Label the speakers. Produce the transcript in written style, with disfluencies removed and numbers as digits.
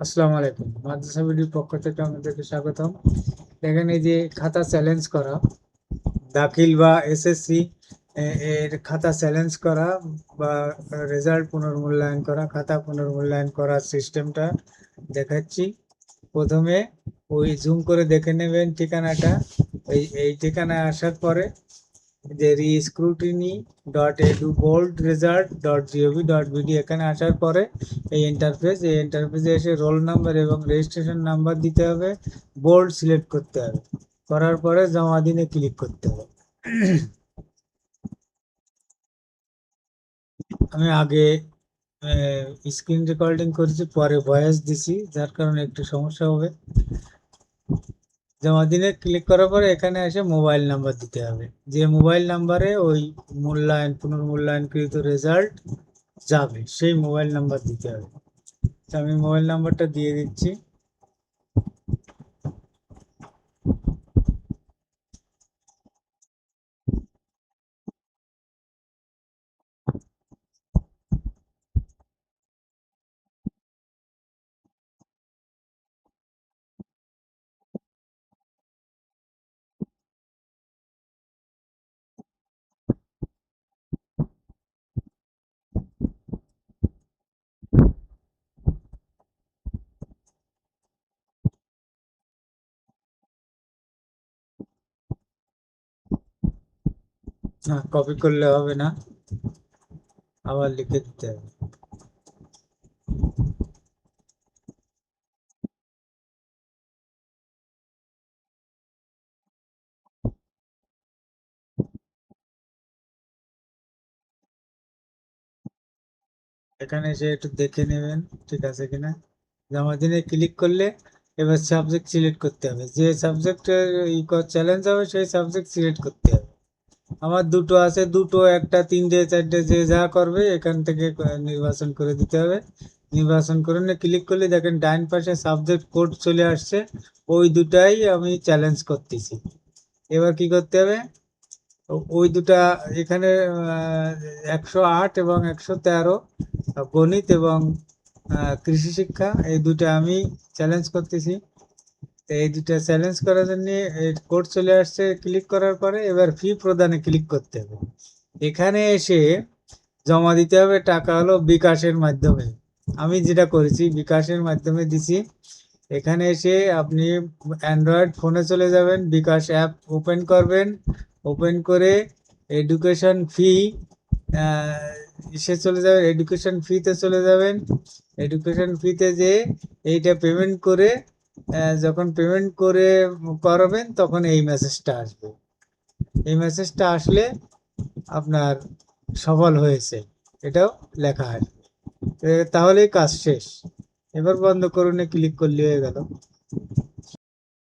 Speaker 1: আসসালামু আলাইকুম। মাদ্রাসা বিডির পক্ষ থেকে আমাদেরকে স্বাগতম। দেখেন, এই যে খাতা চ্যালেঞ্জ করা, দাখিল বা এসএসসি এর খাতা চ্যালেঞ্জ করা বা রেজাল্ট পুনর্মূল্যায়ন করা, খাতা পুনর্মূল্যায়ন করার সিস্টেমটা দেখাচ্ছি। প্রথমে ওই জুম করে দেখে নেবেন ঠিকানাটা। এই ঠিকানায় আসার পরে যে rescrutiny.edu.bold-result.gov.bd এখানে আসার পরে এই ইন্টারফেসে এসে রোল নাম্বার এবং রেজিস্ট্রেশন নাম্বার দিতে হবে, বোল্ড সিলেক্ট করতে হবে, করার পরে জমা দিনে ক্লিক করতে হবে। আমি আগে স্ক্রিন রেকর্ডিং করেছি, পরে ভয়েস দিছি, যার কারণে একটু সমস্যা হবে। জমা দিনে ক্লিক করার পরে এখানে এসে মোবাইল নাম্বার দিতে হবে, যে মোবাইল নাম্বারে ওই পুনর্মূল্যায়নকৃত রেজাল্ট যাবে সেই মোবাইল নাম্বার দিতে হবে। তো আমি মোবাইল নাম্বারটা দিয়ে দিচ্ছি। না, কপি করলে হবে না, আবার লিখে দিতে হবে। এখানে এসে একটু দেখে নেবেন ঠিক আছে কিনা। জমা দিনে ক্লিক করলে এবার সাবজেক্ট সিলেক্ট করতে হবে, যে সাবজেক্টের চ্যালেঞ্জ হবে সেই সাবজেক্ট সিলেক্ট করতে হবে। আমার দুটো আছে, দুটো একটা তিনটে চারটে যে যা করবে এখান থেকে নির্বাচন করে দিতে হবে। নির্বাচন করে নিয়ে ক্লিক করলে দেখেন ডাইন পাশে সাবজেক্ট কোড চলে আসছে, ওই দুটাই আমি চ্যালেঞ্জ করতেছি। এবার কি করতে হবে, ওই দুটা এখানে 108 এবং 113 গণিত এবং কৃষি শিক্ষা, এই দুটা আমি চ্যালেঞ্জ করতেছি। এই দুটা চ্যালেঞ্জ করার জন্য কোড চলে আসছে, ক্লিক করার পরে এবার ফি প্রদানে ক্লিক করতে হবে। এখানে এসে জমা দিতে হবে টাকা হলো বিকাশের মাধ্যমে। আমি যেটা করেছি বিকাশের মাধ্যমে দিছি। এখানে এসে আপনি অ্যান্ড্রয়েড ফোনে চলে যাবেন, বিকাশ অ্যাপ ওপেন করবেন, ওপেন করে এডুকেশন ফি এসে চলে যাবেন, এডুকেশন ফিতে চলে যাবেন। এডুকেশন ফিতে যে এইটা পেমেন্ট করে যখন পেমেন্ট করে করাবেন তখন এই মেসেজটা আসবে। এই মেসেজটা আসলে আপনার সফল হয়েছে এটাও লেখা আসবে। তাহলেই কাজ শেষ। এবার বন্ধ করুন, ক্লিক করলে হয়ে গেল।